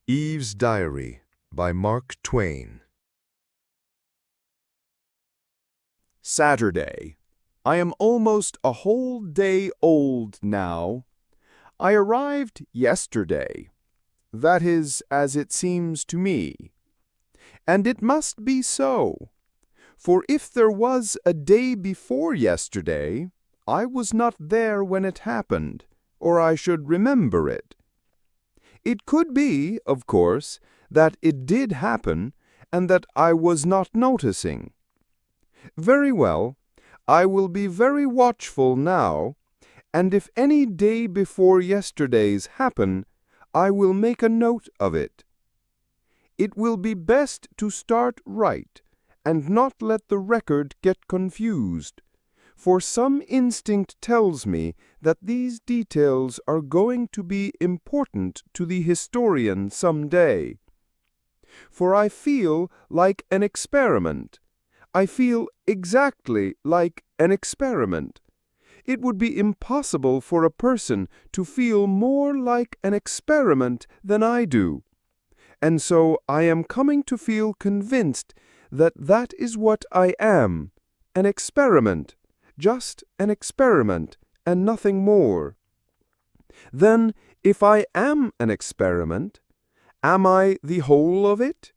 Eve's Diary by Mark Twain. Saturday. I am almost a whole day old now. I arrived yesterday. That is, as it seems to me. And it must be so. For if there was a day before yesterday, I was not there when it happened, or I should remember it. It could be, of course, that it did happen and that I was not noticing. Very well, I will be very watchful now, and if any day before yesterday's happen, I will make a note of it. It will be best to start right and not let the record get confused, for some instinct tells me that these details are going to be important to the historian some day. For I feel like an experiment. I feel exactly like an experiment. It would be impossible for a person to feel more like an experiment than I do. And so I am coming to feel convinced that that is what I am, an experiment. Just an experiment, and nothing more. Then, if I am an experiment, am I the whole of it?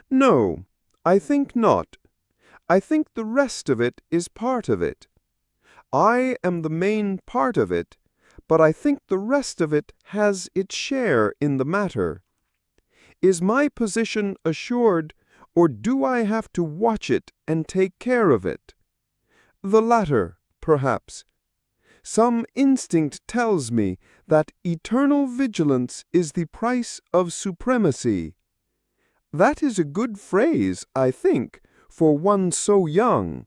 No, I think not. I think the rest of it is part of it. I am the main part of it, but I think the rest of it has its share in the matter. Is my position assured, or do I have to watch it and take care of it? The latter, perhaps. Some instinct tells me that eternal vigilance is the price of supremacy. That is a good phrase, I think, for one so young.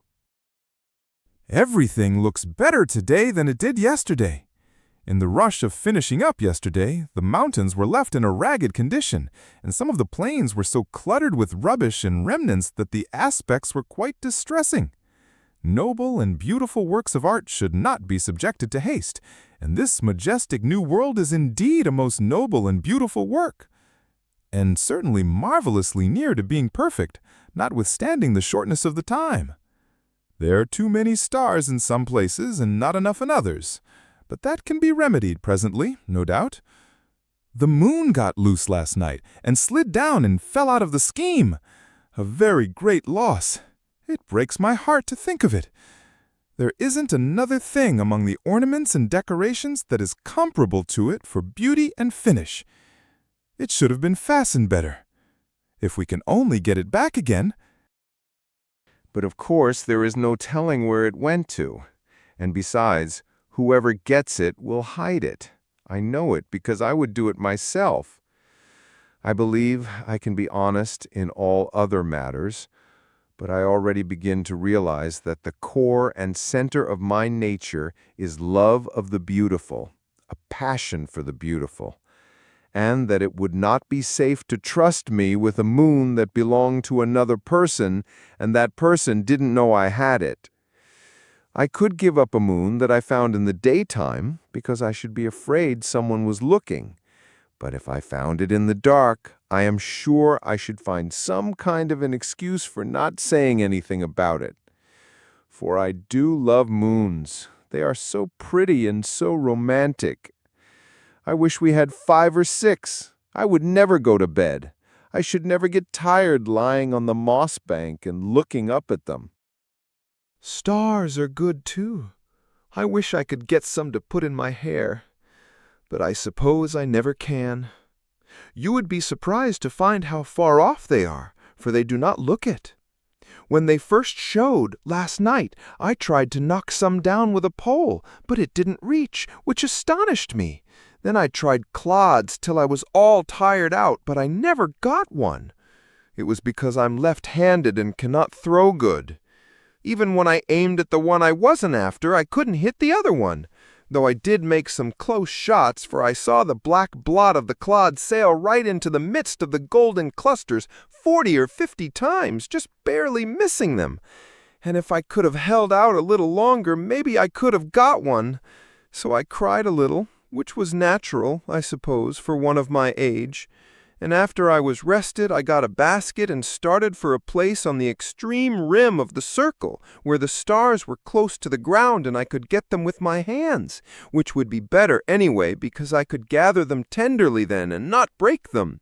Everything looks better today than it did yesterday. In the rush of finishing up yesterday, the mountains were left in a ragged condition, and some of the plains were so cluttered with rubbish and remnants that the aspects were quite distressing. Noble and beautiful works of art should not be subjected to haste, and this majestic new world is indeed a most noble and beautiful work, and certainly marvelously near to being perfect, notwithstanding the shortness of the time. There are too many stars in some places and not enough in others, but that can be remedied presently, no doubt. The moon got loose last night and slid down and fell out of the scheme. A very great loss. It breaks my heart to think of it. There isn't another thing among the ornaments and decorations that is comparable to it for beauty and finish. It should have been fastened better. If we can only get it back again. But of course there is no telling where it went to. And besides, whoever gets it will hide it. I know it because I would do it myself. I believe I can be honest in all other matters, but I already begin to realize that the core and center of my nature is love of the beautiful, a passion for the beautiful, and that it would not be safe to trust me with a moon that belonged to another person, and that person didn't know I had it. I could give up a moon that I found in the daytime, because I should be afraid someone was looking. But if I found it in the dark, I am sure I should find some kind of an excuse for not saying anything about it. For I do love moons. They are so pretty and so romantic. I wish we had 5 or 6. I would never go to bed. I should never get tired lying on the moss bank and looking up at them. Stars are good, too. I wish I could get some to put in my hair, but I suppose I never can. You would be surprised to find how far off they are, for they do not look it. When they first showed, last night, I tried to knock some down with a pole, but it didn't reach, which astonished me. Then I tried clods till I was all tired out, but I never got one. It was because I'm left-handed and cannot throw good. Even when I aimed at the one I wasn't after, I couldn't hit the other one, though I did make some close shots, for I saw the black blot of the clod sail right into the midst of the golden clusters 40 or 50 times, just barely missing them. And if I could have held out a little longer, maybe I could have got one. So I cried a little, which was natural, I suppose, for one of my age, And after I was rested, I got a basket and started for a place on the extreme rim of the circle, where the stars were close to the ground and I could get them with my hands, which would be better anyway because I could gather them tenderly then and not break them.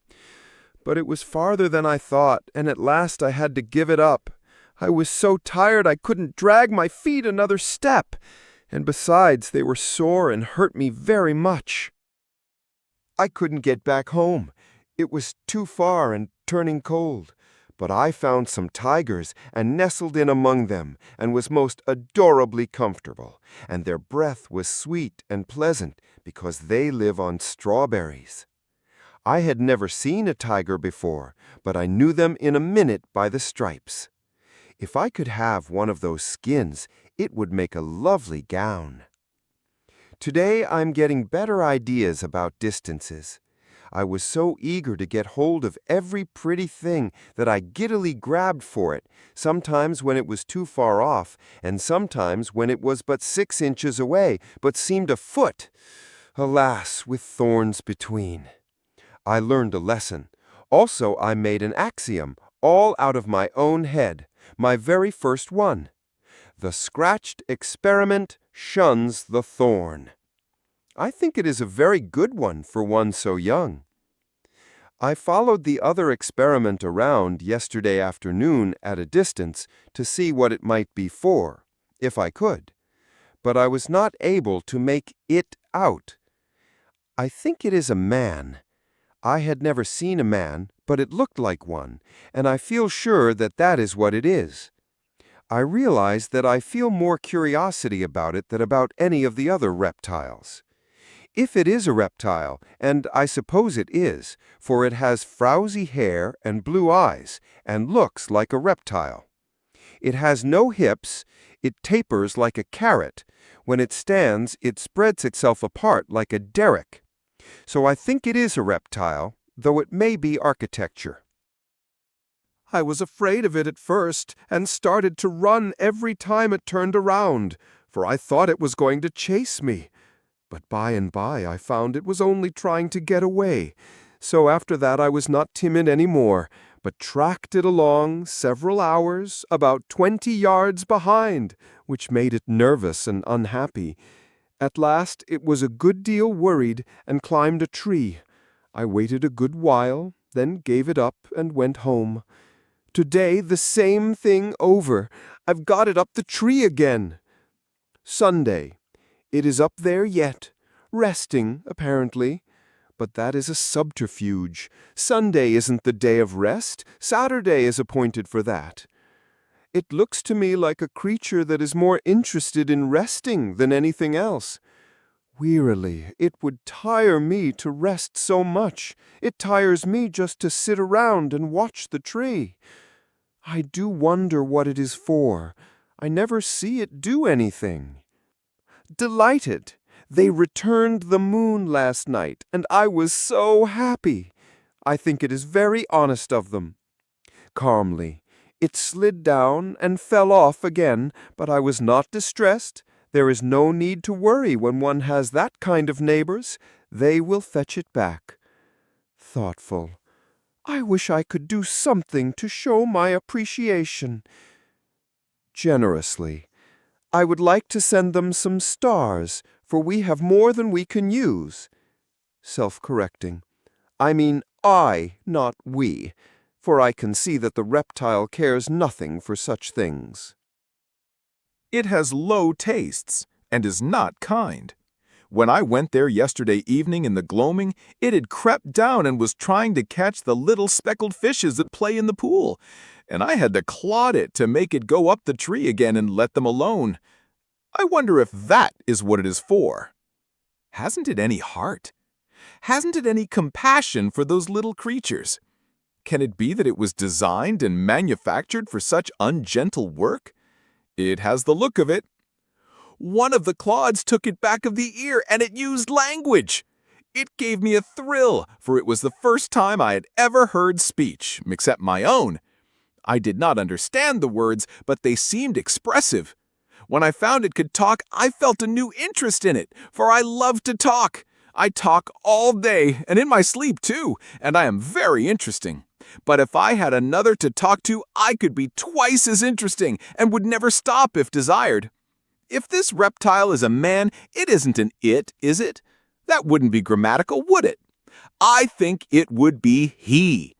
But it was farther than I thought, and at last I had to give it up. I was so tired I couldn't drag my feet another step, and besides, they were sore and hurt me very much. I couldn't get back home. It was too far and turning cold. But I found some tigers and nestled in among them and was most adorably comfortable, and their breath was sweet and pleasant because they live on strawberries. I had never seen a tiger before, but I knew them in a minute by the stripes. If I could have one of those skins, it would make a lovely gown. Today I'm getting better ideas about distances. I was so eager to get hold of every pretty thing that I giddily grabbed for it, sometimes when it was too far off, and sometimes when it was but 6 inches away, but seemed a foot. Alas, with thorns between. I learned a lesson. Also, I made an axiom, all out of my own head, my very first one. The scratched experiment shuns the thorn. I think it is a very good one for one so young. I followed the other experiment around yesterday afternoon at a distance to see what it might be for, if I could, but I was not able to make it out. I think it is a man. I had never seen a man, but it looked like one, and I feel sure that that is what it is. I realize that I feel more curiosity about it than about any of the other reptiles. If it is a reptile, and I suppose it is, for it has frowsy hair and blue eyes, and looks like a reptile. It has no hips, it tapers like a carrot. When it stands, it spreads itself apart like a derrick. So I think it is a reptile, though it may be architecture. I was afraid of it at first, and started to run every time it turned around, for I thought it was going to chase me. But by and by I found it was only trying to get away, so after that I was not timid any more, but tracked it along several hours, about 20 yards behind, which made it nervous and unhappy. At last it was a good deal worried and climbed a tree. I waited a good while, then gave it up and went home. Today the same thing over. I've got it up the tree again. Sunday. It is up there yet, resting, apparently. But that is a subterfuge. Sunday isn't the day of rest. Saturday is appointed for that. It looks to me like a creature that is more interested in resting than anything else. Wearily, it would tire me to rest so much. It tires me just to sit around and watch the tree. I do wonder what it is for. I never see it do anything. Delighted. They returned the moon last night, and I was so happy. I think it is very honest of them. Calmly, it slid down and fell off again, but I was not distressed. There is no need to worry when one has that kind of neighbors. They will fetch it back. Thoughtful. I wish I could do something to show my appreciation. Generously. I would like to send them some stars, for we have more than we can use. Self-correcting. I mean I, not we, for I can see that the reptile cares nothing for such things. It has low tastes and is not kind. When I went there yesterday evening in the gloaming, it had crept down and was trying to catch the little speckled fishes that play in the pool, and I had to clod it to make it go up the tree again and let them alone. I wonder if that is what it is for. Hasn't it any heart? Hasn't it any compassion for those little creatures? Can it be that it was designed and manufactured for such ungentle work? It has the look of it. One of the clods took it back of the ear, and it used language. It gave me a thrill, for it was the first time I had ever heard speech, except my own. I did not understand the words, but they seemed expressive. When I found it could talk, I felt a new interest in it, for I love to talk. I talk all day, and in my sleep too, and I am very interesting. But if I had another to talk to, I could be twice as interesting and would never stop if desired. If this reptile is a man, it isn't an it, is it? That wouldn't be grammatical, would it? I think it would be he.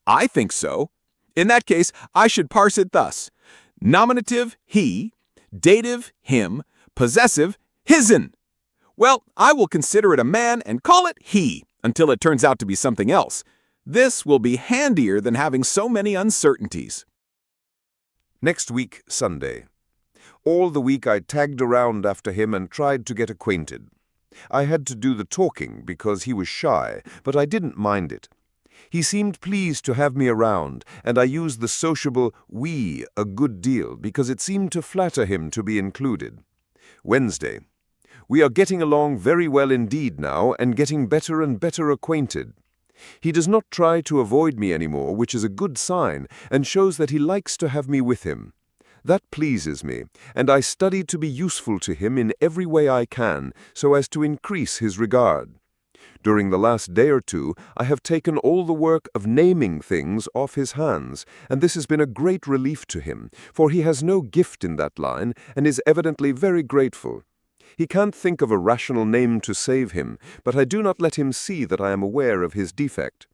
I think so. In that case, I should parse it thus. Nominative, he. Dative, him. Possessive, his'n. Well, I will consider it a man and call it he, until it turns out to be something else. This will be handier than having so many uncertainties. Next week, Sunday. All the week I tagged around after him and tried to get acquainted. I had to do the talking because he was shy, but I didn't mind it. He seemed pleased to have me around, and I used the sociable we a good deal because it seemed to flatter him to be included. Wednesday. We are getting along very well indeed now and getting better and better acquainted. He does not try to avoid me anymore, which is a good sign and shows that he likes to have me with him. That pleases me, and I study to be useful to him in every way I can so as to increase his regard. During the last day or two, I have taken all the work of naming things off his hands, and this has been a great relief to him, for he has no gift in that line and is evidently very grateful. He can't think of a rational name to save him, but I do not let him see that I am aware of his defect.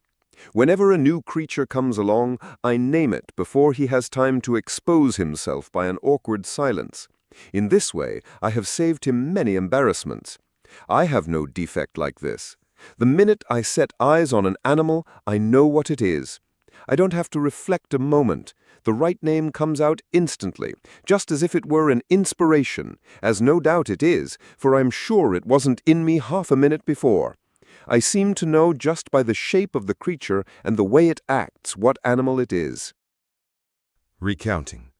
Whenever a new creature comes along, I name it before he has time to expose himself by an awkward silence. In this way, I have saved him many embarrassments. I have no defect like this. The minute I set eyes on an animal, I know what it is. I don't have to reflect a moment. The right name comes out instantly, just as if it were an inspiration, as no doubt it is, for I'm sure it wasn't in me half a minute before. I seem to know just by the shape of the creature and the way it acts what animal it is. Recounting.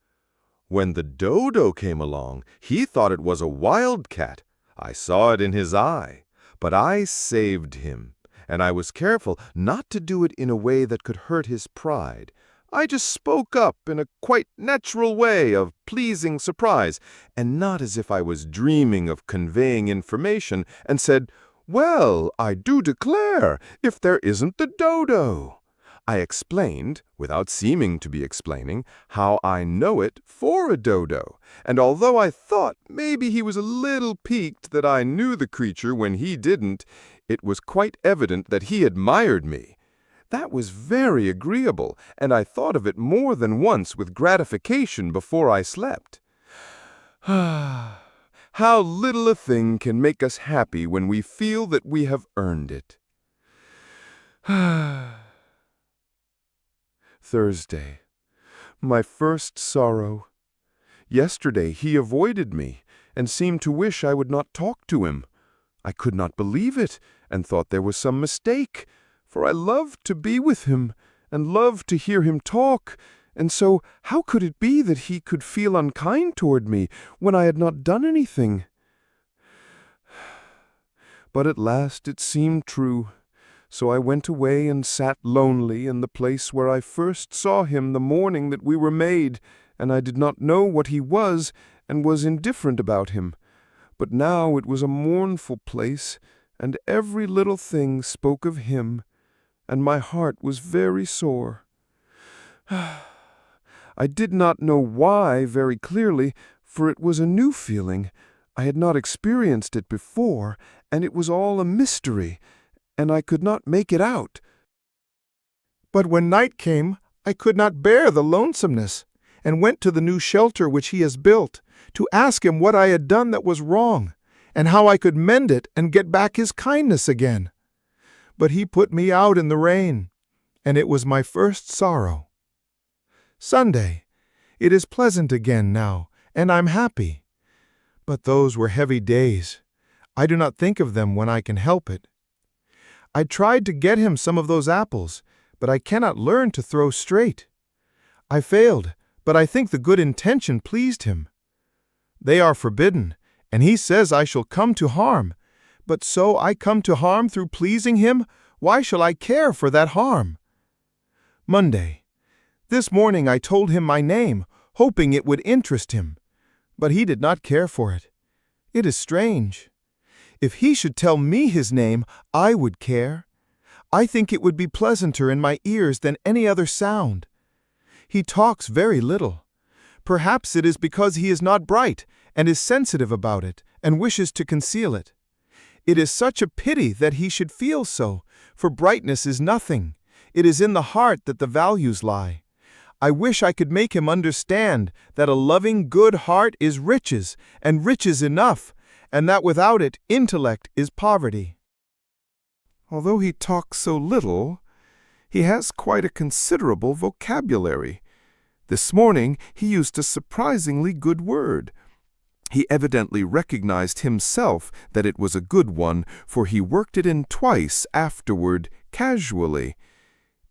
When the dodo came along, he thought it was a wildcat. I saw it in his eye, but I saved him, and I was careful not to do it in a way that could hurt his pride. I just spoke up in a quite natural way of pleasing surprise, and not as if I was dreaming of conveying information, and said, "Well, I do declare, if there isn't the dodo." I explained, without seeming to be explaining, how I know it for a dodo, and although I thought maybe he was a little piqued that I knew the creature when he didn't, it was quite evident that he admired me. That was very agreeable, and I thought of it more than once with gratification before I slept. How little a thing can make us happy when we feel that we have earned it. Thursday. My first sorrow. Yesterday he avoided me and seemed to wish I would not talk to him. I could not believe it and thought there was some mistake, for I loved to be with him and loved to hear him talk, and so how could it be that he could feel unkind toward me when I had not done anything? But at last it seemed true, so I went away and sat lonely in the place where I first saw him the morning that we were made, and I did not know what he was and was indifferent about him. But now it was a mournful place, and every little thing spoke of him, and my heart was very sore. I did not know why very clearly, for it was a new feeling. I had not experienced it before, and it was all a mystery, and I could not make it out. But when night came, I could not bear the lonesomeness, and went to the new shelter which he has built, to ask him what I had done that was wrong, and how I could mend it and get back his kindness again. But he put me out in the rain, and it was my first sorrow. Sunday. It is pleasant again now, and I'm happy. But those were heavy days. I do not think of them when I can help it. I tried to get him some of those apples, but I cannot learn to throw straight. I failed, but I think the good intention pleased him. They are forbidden, and he says I shall come to harm. But so I come to harm through pleasing him, why shall I care for that harm? Monday. This morning I told him my name, hoping it would interest him. But he did not care for it. It is strange. If he should tell me his name, I would care. I think it would be pleasanter in my ears than any other sound. He talks very little. Perhaps it is because he is not bright and is sensitive about it and wishes to conceal it. It is such a pity that he should feel so, for brightness is nothing. It is in the heart that the values lie. I wish I could make him understand that a loving, good heart is riches, and riches enough, and that without it, intellect is poverty. Although he talks so little, he has quite a considerable vocabulary. This morning he used a surprisingly good word. He evidently recognized himself that it was a good one, for he worked it in twice afterward, casually.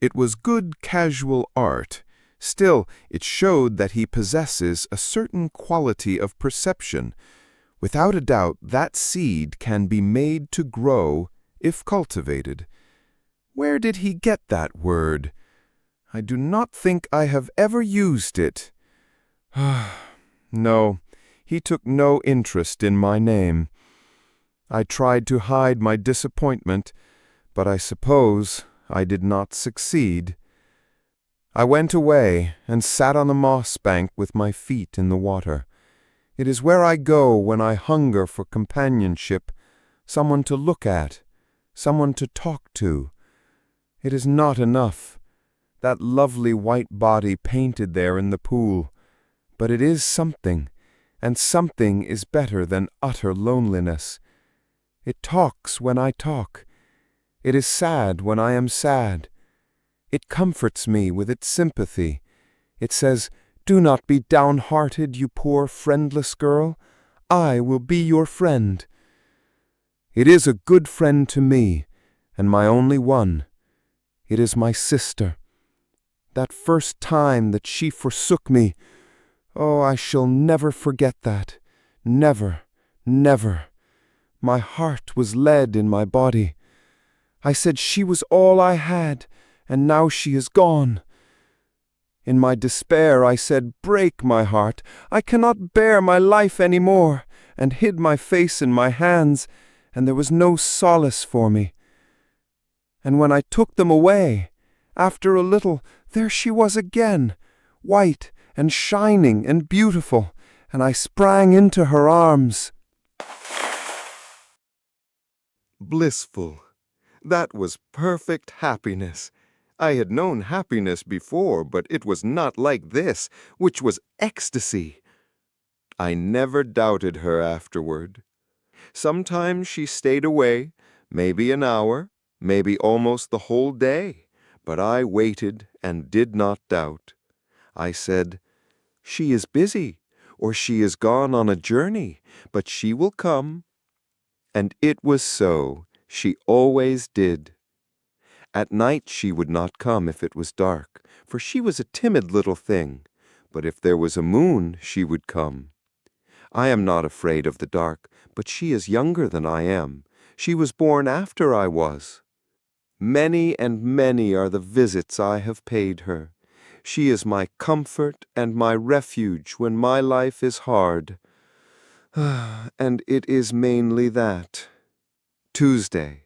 It was good casual art. Still, it showed that he possesses a certain quality of perception. Without a doubt, that seed can be made to grow if cultivated. Where did he get that word? I do not think I have ever used it. No, he took no interest in my name. I tried to hide my disappointment, but I suppose I did not succeed. I went away and sat on the moss bank with my feet in the water. It is where I go when I hunger for companionship, someone to look at, someone to talk to. It is not enough, that lovely white body painted there in the pool, but it is something, and something is better than utter loneliness. It talks when I talk. It is sad when I am sad. It comforts me with its sympathy. It says, "Do not be downhearted, you poor friendless girl. I will be your friend." It is a good friend to me, and my only one. It is my sister. That first time that she forsook me, oh, I shall never forget that. Never, never. My heart was lead in my body. I said she was all I had, and now she is gone. In my despair I said, "Break, my heart, I cannot bear my life any more," and hid my face in my hands, and there was no solace for me. And when I took them away, after a little, there she was again, white and shining and beautiful, and I sprang into her arms. Blissful. That was perfect happiness. I had known happiness before, but it was not like this, which was ecstasy. I never doubted her afterward. Sometimes she stayed away, maybe an hour, maybe almost the whole day, but I waited and did not doubt. I said, "She is busy, or she is gone on a journey, but she will come." And it was so. She always did. At night she would not come if it was dark, for she was a timid little thing, but if there was a moon she would come. I am not afraid of the dark, but she is younger than I am. She was born after I was. Many and many are the visits I have paid her. She is my comfort and my refuge when my life is hard. And it is mainly that. Tuesday.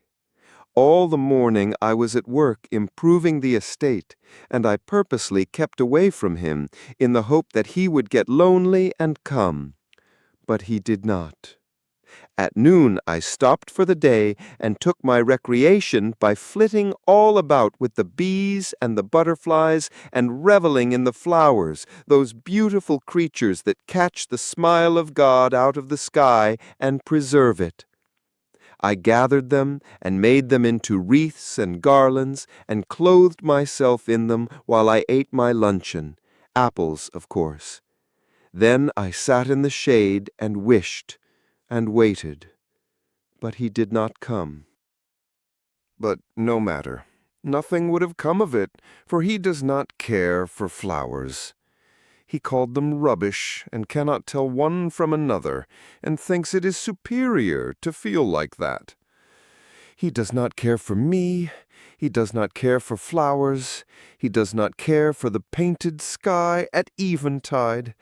All the morning I was at work improving the estate, and I purposely kept away from him in the hope that he would get lonely and come. But he did not. At noon I stopped for the day and took my recreation by flitting all about with the bees and the butterflies and reveling in the flowers, those beautiful creatures that catch the smile of God out of the sky and preserve it. I gathered them and made them into wreaths and garlands and clothed myself in them while I ate my luncheon, apples, of course. Then I sat in the shade and wished and waited, but he did not come. But no matter. Nothing would have come of it, for he does not care for flowers. He called them rubbish and cannot tell one from another, and thinks it is superior to feel like that. He does not care for me. He does not care for flowers. He does not care for the painted sky at eventide.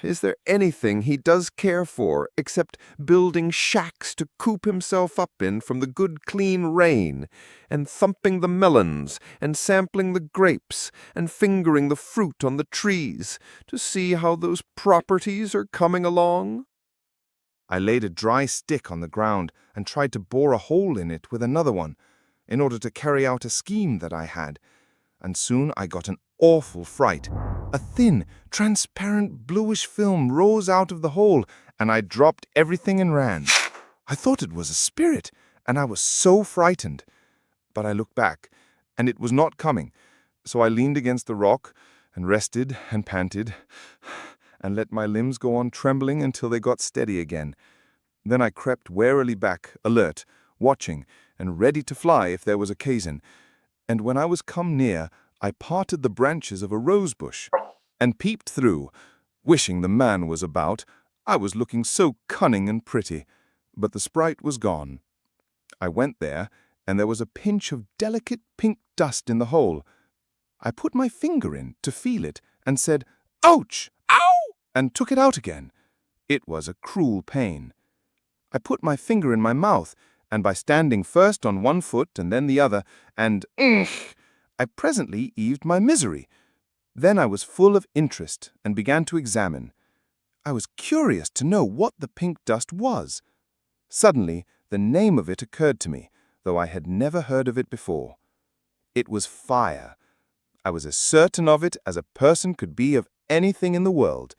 Is there anything he does care for except building shacks to coop himself up in from the good clean rain, and thumping the melons, and sampling the grapes, and fingering the fruit on the trees to see how those properties are coming along? I laid a dry stick on the ground and tried to bore a hole in it with another one, in order to carry out a scheme that I had, and soon I got an awful fright. A thin, transparent bluish film rose out of the hole, and I dropped everything and ran. I thought it was a spirit, and I was so frightened. But I looked back, and it was not coming, so I leaned against the rock and rested and panted, and let my limbs go on trembling until they got steady again. Then I crept warily back, alert, watching, and ready to fly if there was occasion. And when I was come near, I parted the branches of a rose bush and peeped through, wishing the man was about. I was looking so cunning and pretty, but the sprite was gone. I went there, and there was a pinch of delicate pink dust in the hole. I put my finger in to feel it and said, "Ouch! Ow!" and took it out again. It was a cruel pain. I put my finger in my mouth, and by standing first on one foot and then the other, and I presently eased my misery. Then I was full of interest and began to examine. I was curious to know what the pink dust was. Suddenly, the name of it occurred to me, though I had never heard of it before. It was fire. I was as certain of it as a person could be of anything in the world.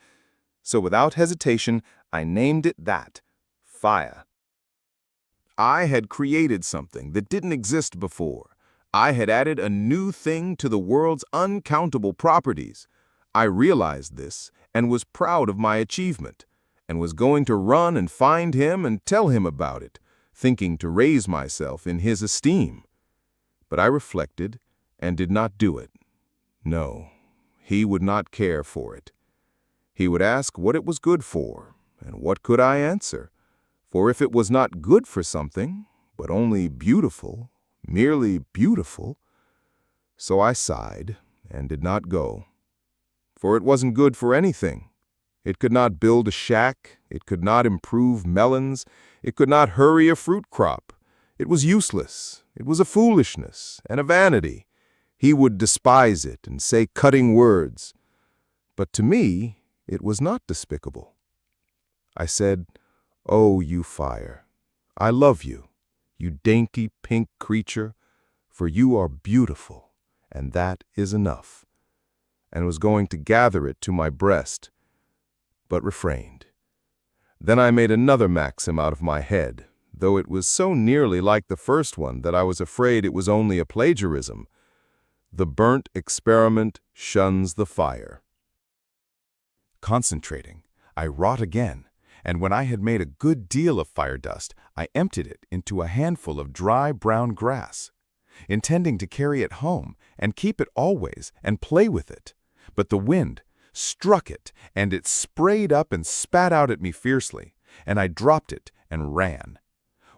So without hesitation, I named it that, fire. I had created something that didn't exist before. I had added a new thing to the world's uncountable properties. I realized this and was proud of my achievement, and was going to run and find him and tell him about it, thinking to raise myself in his esteem. But I reflected and did not do it. No, he would not care for it. He would ask what it was good for, and what could I answer? For if it was not good for something, but only beautiful, merely beautiful, so I sighed and did not go. For it wasn't good for anything. It could not build a shack, it could not improve melons, it could not hurry a fruit crop. It was useless, it was a foolishness and a vanity. He would despise it and say cutting words. But to me, it was not despicable. I said, "Oh, you fire, I love you, you dainty pink creature, for you are beautiful, and that is enough," and was going to gather it to my breast, but refrained. Then I made another maxim out of my head, though it was so nearly like the first one that I was afraid it was only a plagiarism. The burnt experiment shuns the fire. Concentrating, I wrought again, and when I had made a good deal of fire dust, I emptied it into a handful of dry brown grass, intending to carry it home and keep it always and play with it. But the wind struck it, and it sprayed up and spat out at me fiercely, and I dropped it and ran.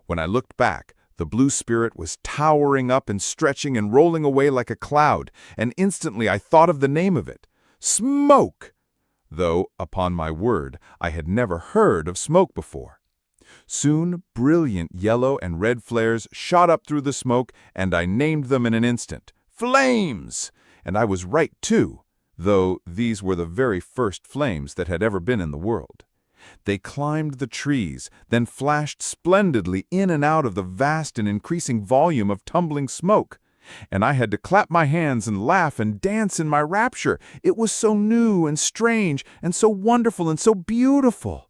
When I looked back, the blue spirit was towering up and stretching and rolling away like a cloud, and instantly I thought of the name of it, smoke, though, upon my word, I had never heard of smoke before. Soon brilliant yellow and red flares shot up through the smoke, and I named them in an instant, flames! And I was right, too, though these were the very first flames that had ever been in the world. They climbed the trees, then flashed splendidly in and out of the vast and increasing volume of tumbling smoke. And I had to clap my hands and laugh and dance in my rapture. It was so new and strange and so wonderful and so beautiful.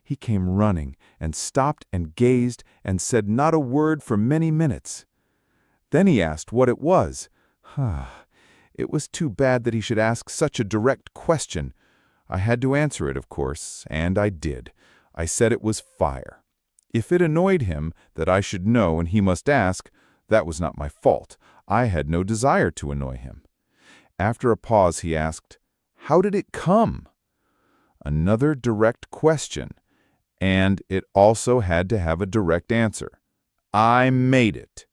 He came running and stopped and gazed and said not a word for many minutes. Then he asked what it was. It was too bad that he should ask such a direct question. I had to answer it, of course, and I did. I said it was fire. If it annoyed him that I should know and he must ask, that was not my fault. I had no desire to annoy him. After a pause he asked, "How did it come?" Another direct question, and it also had to have a direct answer. I made it.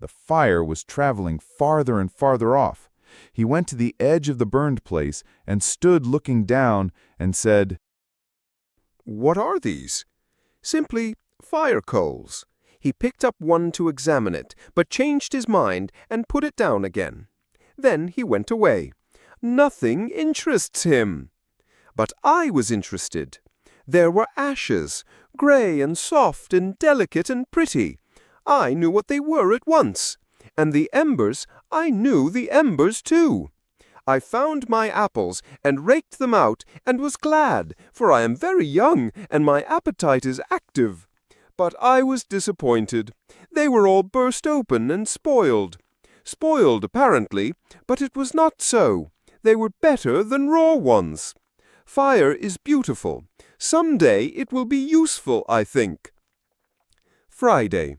The fire was traveling farther and farther off. He went to the edge of the burned place and stood looking down and said, "What are these?" "Simply fire coals." He picked up one to examine it, but changed his mind and put it down again. Then he went away. Nothing interests him. But I was interested. There were ashes, gray and soft and delicate and pretty. I knew what they were at once. And the embers, I knew the embers too. I found my apples and raked them out and was glad, for I am very young and my appetite is active. But I was disappointed. They were all burst open and spoiled. Spoiled, apparently, but it was not so. They were better than raw ones. Fire is beautiful. Some day it will be useful, I think. Friday.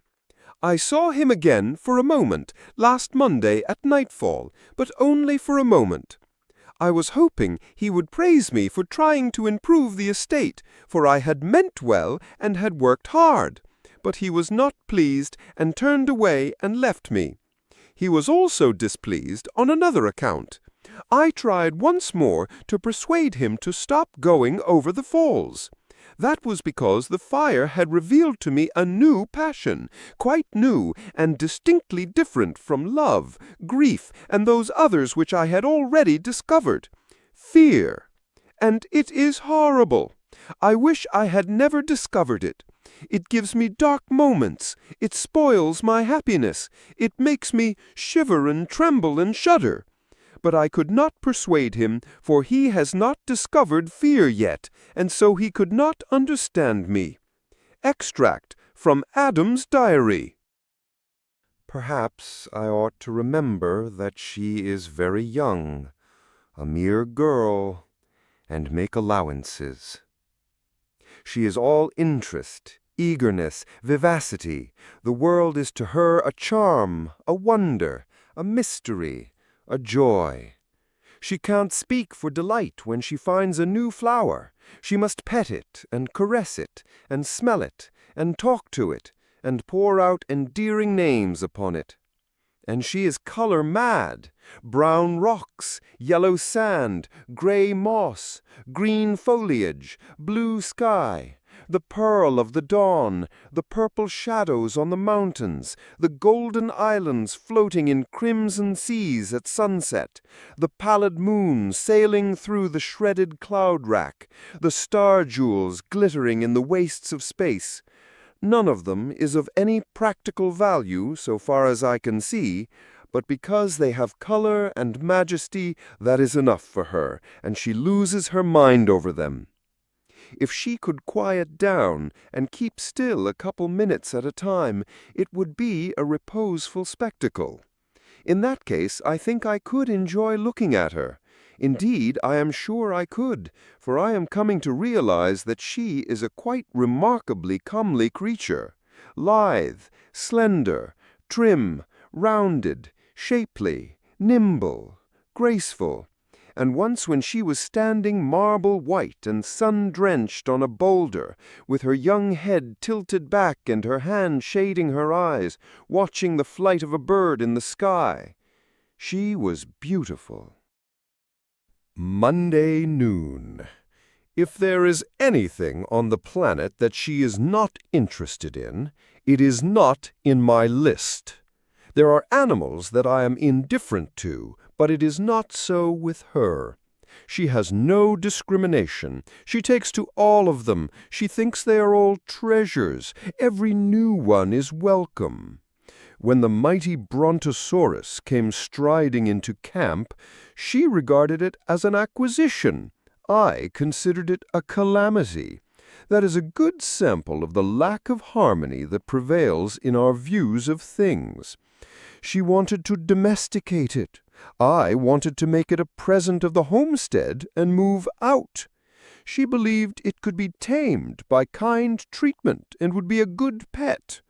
I saw him again for a moment last Monday at nightfall, but only for a moment. I was hoping he would praise me for trying to improve the estate, for I had meant well and had worked hard. But he was not pleased and turned away and left me. He was also displeased on another account. I tried once more to persuade him to stop going over the falls. That was because the fire had revealed to me a new passion, quite new and distinctly different from love, grief, and those others which I had already discovered. Fear. And it is horrible. I wish I had never discovered it. It gives me dark moments. It spoils my happiness. It makes me shiver and tremble and shudder. But I could not persuade him, for he has not discovered fear yet, and so he could not understand me. Extract from Adam's diary. Perhaps I ought to remember that she is very young, a mere girl, and make allowances. She is all interest, eagerness, vivacity. The world is to her a charm, a wonder, a mystery, a joy. She can't speak for delight when she finds a new flower. She must pet it and caress it and smell it and talk to it and pour out endearing names upon it. And she is color mad. Brown rocks, yellow sand, gray moss, green foliage, blue sky, the pearl of the dawn, the purple shadows on the mountains, the golden islands floating in crimson seas at sunset, the pallid moon sailing through the shredded cloud rack, the star jewels glittering in the wastes of space. None of them is of any practical value, so far as I can see, but because they have color and majesty, that is enough for her, and she loses her mind over them. If she could quiet down and keep still a couple minutes at a time, it would be a reposeful spectacle. In that case, I think I could enjoy looking at her. Indeed, I am sure I could, for I am coming to realize that she is a quite remarkably comely creature, lithe, slender, trim, rounded, shapely, nimble, graceful. And once when she was standing marble white and sun-drenched on a boulder, with her young head tilted back and her hand shading her eyes, watching the flight of a bird in the sky, she was beautiful. Monday noon. If there is anything on the planet that she is not interested in, it is not in my list. There are animals that I am indifferent to, but it is not so with her. She has no discrimination. She takes to all of them. She thinks they are all treasures. Every new one is welcome. When the mighty brontosaurus came striding into camp, she regarded it as an acquisition. I considered it a calamity. That is a good sample of the lack of harmony that prevails in our views of things. She wanted to domesticate it. I wanted to make it a present of the homestead and move out. She believed it could be tamed by kind treatment and would be a good pet.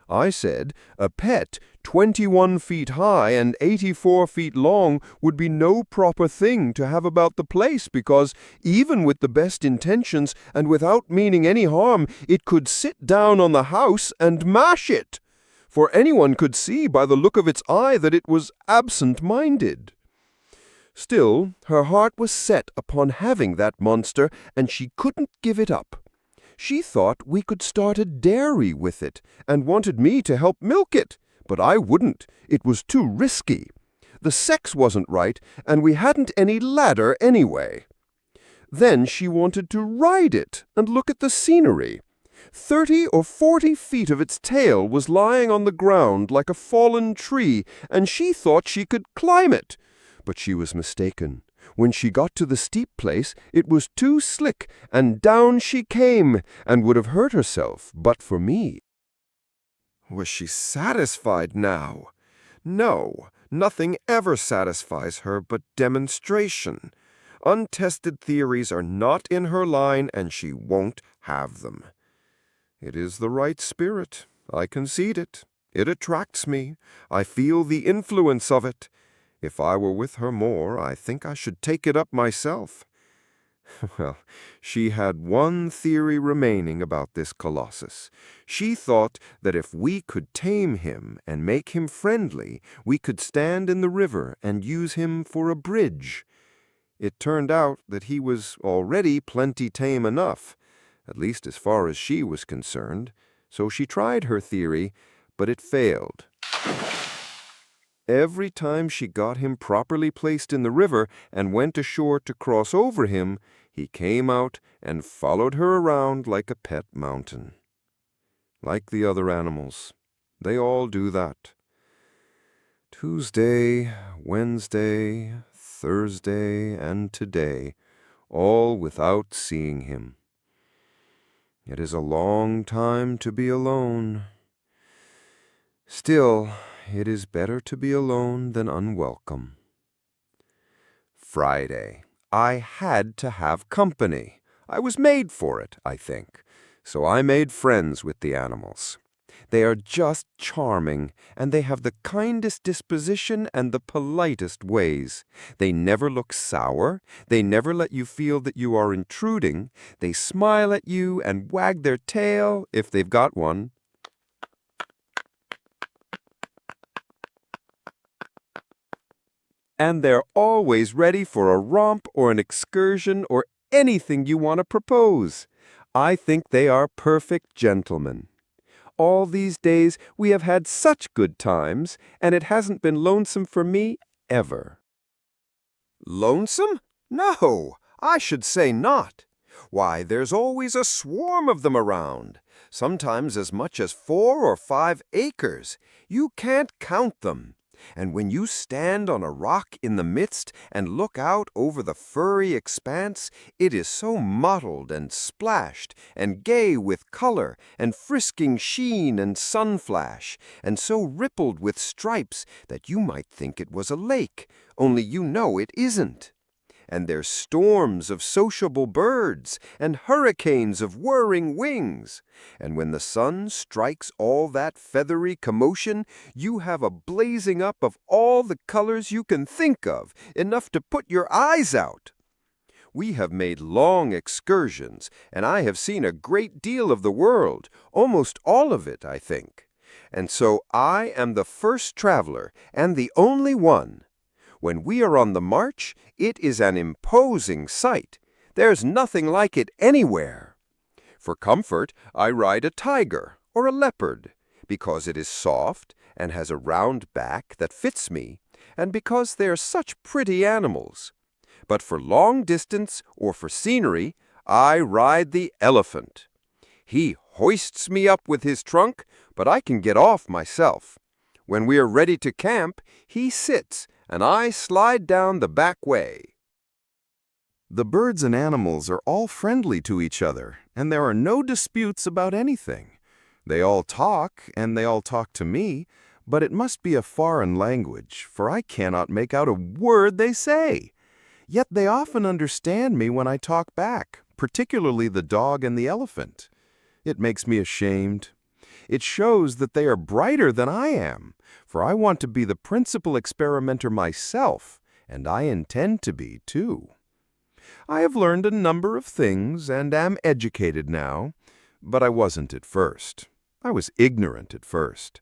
I said a pet 21 feet high and 84 feet long would be no proper thing to have about the place because, even with the best intentions and without meaning any harm, it could sit down on the house and mash it. For anyone could see by the look of its eye that it was absent-minded. Still, her heart was set upon having that monster, and she couldn't give it up. She thought we could start a dairy with it, and wanted me to help milk it, but I wouldn't. It was too risky. The sex wasn't right, and we hadn't any ladder anyway. Then she wanted to ride it and look at the scenery. 30 or 40 feet of its tail was lying on the ground like a fallen tree, and she thought she could climb it. But she was mistaken. When she got to the steep place, it was too slick, and down she came, and would have hurt herself but for me. Was she satisfied now? No, nothing ever satisfies her but demonstration. Untested theories are not in her line, and she won't have them. It is the right spirit. I concede it. It attracts me. I feel the influence of it. If I were with her more, I think I should take it up myself. Well, she had one theory remaining about this colossus. She thought that if we could tame him and make him friendly, we could stand in the river and use him for a bridge. It turned out that he was already plenty tame enough, at least as far as she was concerned, so she tried her theory, but it failed. Every time she got him properly placed in the river and went ashore to cross over him, he came out and followed her around like a pet mountain. Like the other animals, they all do that. Tuesday, Wednesday, Thursday, and today, all without seeing him. It is a long time to be alone. Still, it is better to be alone than unwelcome. Friday. I had to have company. I was made for it, I think. So I made friends with the animals. They are just charming, and they have the kindest disposition and the politest ways. They never look sour. They never let you feel that you are intruding. They smile at you and wag their tail, if they've got one. And they're always ready for a romp or an excursion or anything you want to propose. I think they are perfect gentlemen. All these days we have had such good times, and it hasn't been lonesome for me ever. Lonesome? No, I should say not. Why, there's always a swarm of them around, sometimes as much as 4 or 5 acres. You can't count them. And when you stand on a rock in the midst and look out over the furry expanse, it is so mottled and splashed and gay with color and frisking sheen and sunflash, and so rippled with stripes that you might think it was a lake, only you know it isn't. And there's storms of sociable birds and hurricanes of whirring wings. And when the sun strikes all that feathery commotion, you have a blazing up of all the colors you can think of, enough to put your eyes out. We have made long excursions, and I have seen a great deal of the world, almost all of it, I think. And so I am the first traveler, and the only one. When we are on the march, it is an imposing sight. There's nothing like it anywhere. For comfort, I ride a tiger or a leopard, because it is soft and has a round back that fits me, and because they are such pretty animals. But for long distance or for scenery, I ride the elephant. He hoists me up with his trunk, but I can get off myself. When we are ready to camp, he sits, and I slide down the back way. The birds and animals are all friendly to each other, and there are no disputes about anything. They all talk, and they all talk to me, but it must be a foreign language, for I cannot make out a word they say. Yet they often understand me when I talk back, particularly the dog and the elephant. It makes me ashamed. It shows that they are brighter than I am, for I want to be the principal experimenter myself, and I intend to be, too. I have learned a number of things and am educated now, but I wasn't at first. I was ignorant at first.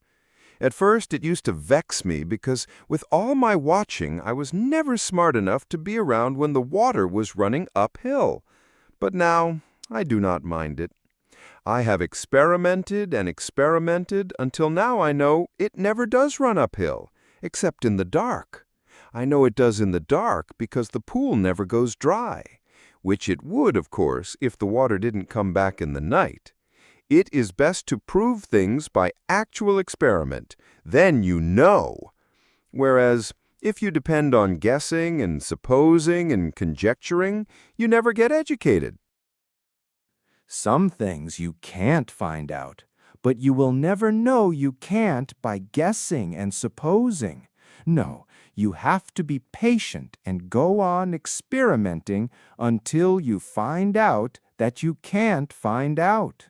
At first, it used to vex me because with all my watching, I was never smart enough to be around when the water was running uphill. But now, I do not mind it. I have experimented and experimented until now I know it never does run uphill, except in the dark. I know it does in the dark because the pool never goes dry, which it would, of course, if the water didn't come back in the night. It is best to prove things by actual experiment. Then you know. Whereas, if you depend on guessing and supposing and conjecturing, you never get educated. Some things you can't find out, but you will never know you can't by guessing and supposing. No, you have to be patient and go on experimenting until you find out that you can't find out.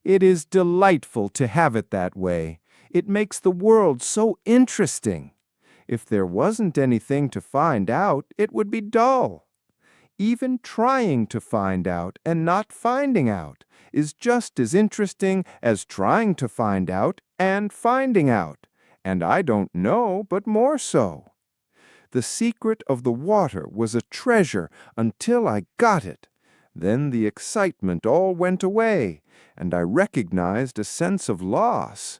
It is delightful to have it that way. It makes the world so interesting. If there wasn't anything to find out, it would be dull. Even trying to find out and not finding out is just as interesting as trying to find out and finding out, and I don't know, but more so. The secret of the water was a treasure until I got it. Then the excitement all went away, and I recognized a sense of loss.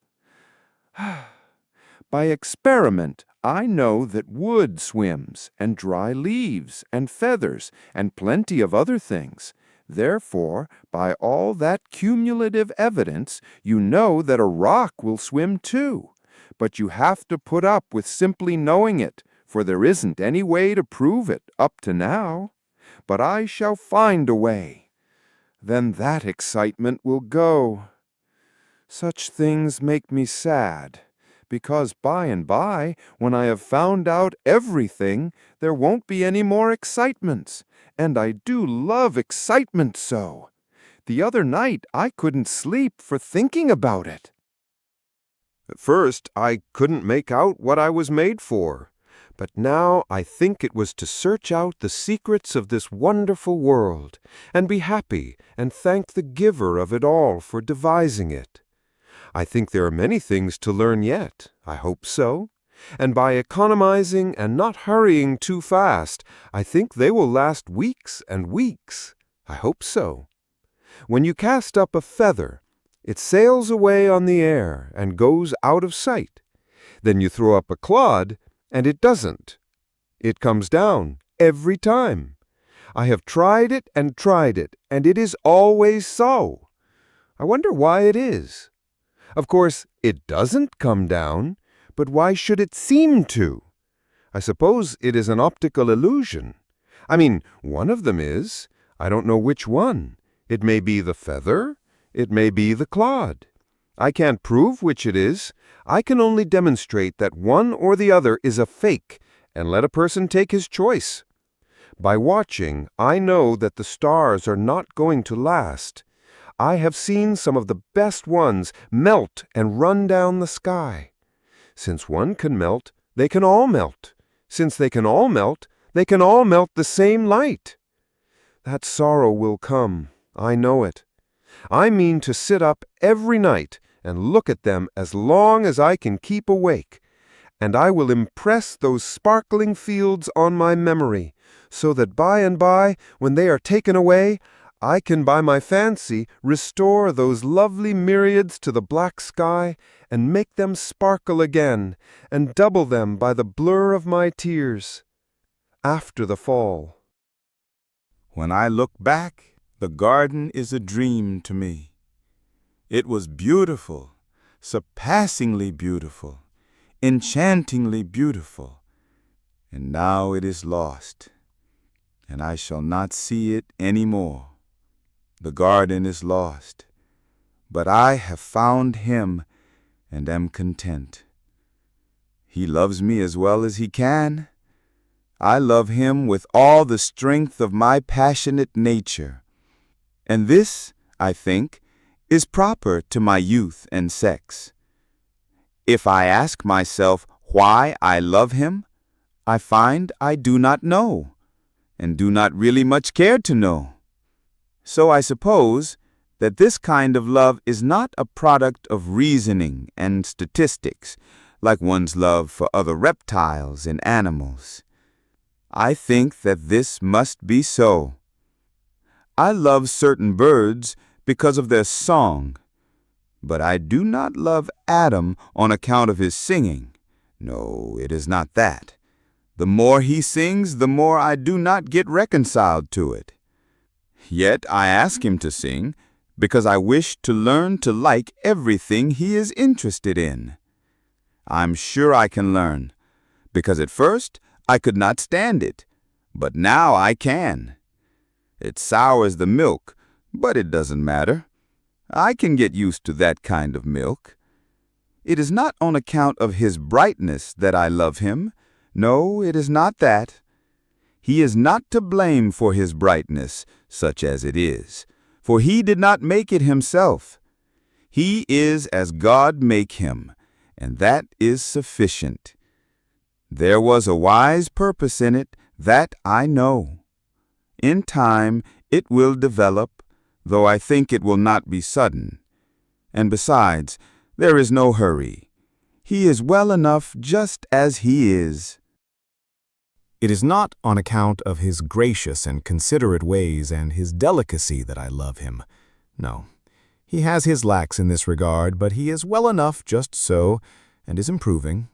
By experiment, I know that wood swims, and dry leaves, and feathers, and plenty of other things. Therefore, by all that cumulative evidence, you know that a rock will swim too. But you have to put up with simply knowing it, for there isn't any way to prove it up to now. But I shall find a way. Then that excitement will go. Such things make me sad, because by and by, when I have found out everything, there won't be any more excitements, and I do love excitement so. The other night I couldn't sleep for thinking about it. At first, I couldn't make out what I was made for. But now I think it was to search out the secrets of this wonderful world, and be happy and thank the giver of it all for devising it. I think there are many things to learn yet, I hope so, and by economizing and not hurrying too fast, I think they will last weeks and weeks. I hope so. When you cast up a feather, it sails away on the air and goes out of sight. Then you throw up a clod, and it doesn't. It comes down every time. I have tried it, and it is always so. I wonder why it is. Of course, it doesn't come down, but why should it seem to? I suppose it is an optical illusion. I mean, one of them is. I don't know which one. It may be the feather. It may be the clod. I can't prove which it is. I can only demonstrate that one or the other is a fake, and let a person take his choice. By watching, I know that the stars are not going to last. I have seen some of the best ones melt and run down the sky. Since one can melt, they can all melt. Since they can all melt the same light. That sorrow will come, I know it. I mean to sit up every night and look at them as long as I can keep awake, and I will impress those sparkling fields on my memory, so that by and by, when they are taken away, I can by my fancy restore those lovely myriads to the black sky and make them sparkle again, and double them by the blur of my tears. After the fall. When I look back, the garden is a dream to me. It was beautiful, surpassingly beautiful, enchantingly beautiful, and now it is lost, and I shall not see it any more. The garden is lost, but I have found him and am content. He loves me as well as he can. I love him with all the strength of my passionate nature. And this, I think, is proper to my youth and sex. If I ask myself why I love him, I find I do not know, and do not really much care to know. So I suppose that this kind of love is not a product of reasoning and statistics, like one's love for other reptiles and animals. I think that this must be so. I love certain birds because of their song, but I do not love Adam on account of his singing. No, it is not that. The more he sings, the more I do not get reconciled to it. Yet I ask him to sing because I wish to learn to like everything he is interested in. I'm sure I can learn, because at first I could not stand it, but now I can. It sours the milk, but it doesn't matter. I can get used to that kind of milk. It is not on account of his brightness that I love him. No, it is not that. He is not to blame for his brightness, such as it is, for he did not make it himself. He is as God make him, and that is sufficient. There was a wise purpose in it, that I know. In time it will develop, though I think it will not be sudden. And besides, there is no hurry. He is well enough just as he is. It is not on account of his gracious and considerate ways and his delicacy that I love him. No, he has his lacks in this regard, but he is well enough just so, and is improving.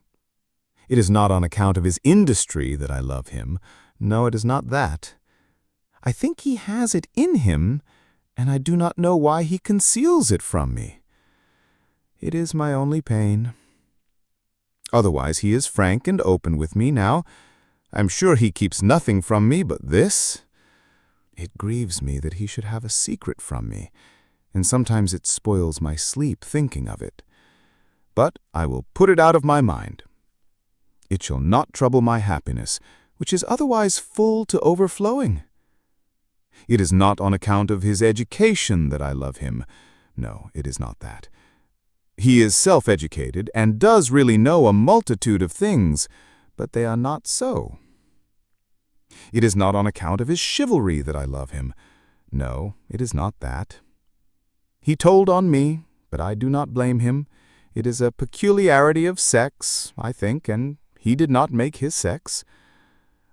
It is not on account of his industry that I love him. No, it is not that. I think he has it in him, and I do not know why he conceals it from me. It is my only pain. Otherwise, he is frank and open with me now. I'm sure he keeps nothing from me but this. It grieves me that he should have a secret from me, and sometimes it spoils my sleep thinking of it. But I will put it out of my mind. It shall not trouble my happiness, which is otherwise full to overflowing. It is not on account of his education that I love him. No, it is not that. He is self-educated and does really know a multitude of things, but they are not so. It is not on account of his chivalry that I love him. No, it is not that. He told on me, but I do not blame him. It is a peculiarity of sex, I think, and he did not make his sex.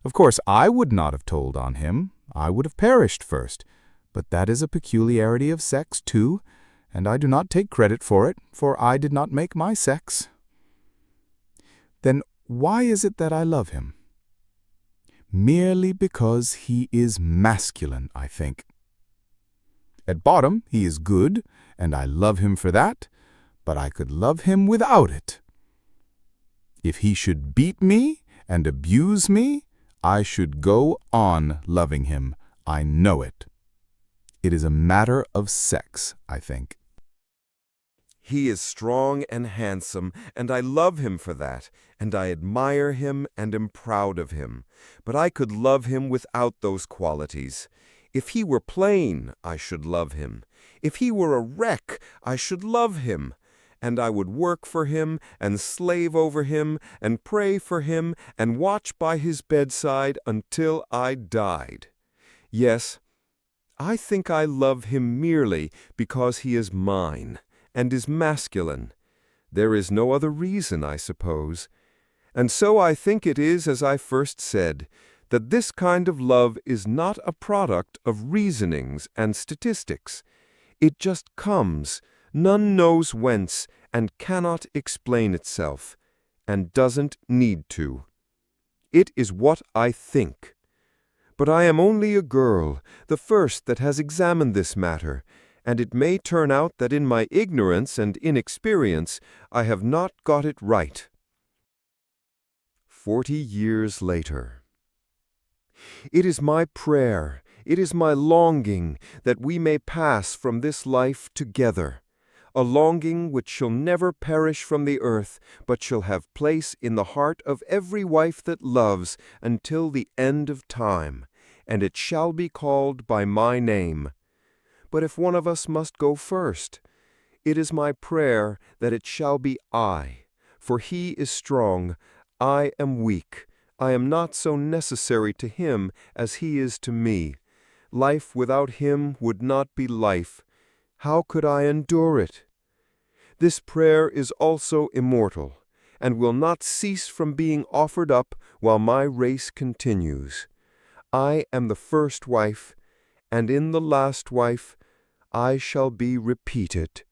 Of course, I would not have told on him. I would have perished first. But that is a peculiarity of sex, too, and I do not take credit for it, for I did not make my sex. Then why is it that I love him? Merely because he is masculine, I think. At bottom, he is good, and I love him for that, but I could love him without it. If he should beat me and abuse me, I should go on loving him. I know it. It is a matter of sex, I think. He is strong and handsome, and I love him for that, and I admire him and am proud of him. But I could love him without those qualities. If he were plain, I should love him. If he were a wreck, I should love him. And I would work for him, and slave over him, and pray for him, and watch by his bedside until I died. Yes, I think I love him merely because he is mine, and is masculine. There is no other reason, I suppose. And so I think it is as I first said, that this kind of love is not a product of reasonings and statistics. It just comes, none knows whence, and cannot explain itself, and doesn't need to. It is what I think. But I am only a girl, the first that has examined this matter, and it may turn out that in my ignorance and inexperience I have not got it right. 40 years later. It is my prayer, it is my longing, that we may pass from this life together, a longing which shall never perish from the earth, but shall have place in the heart of every wife that loves until the end of time, and it shall be called by my name. But if one of us must go first, it is my prayer that it shall be I, for he is strong, I am weak. I am not so necessary to him as he is to me. Life without him would not be life. how could I endure it? This prayer is also immortal, and will not cease from being offered up while my race continues. I am the first wife, and in the last wife I shall be repeated.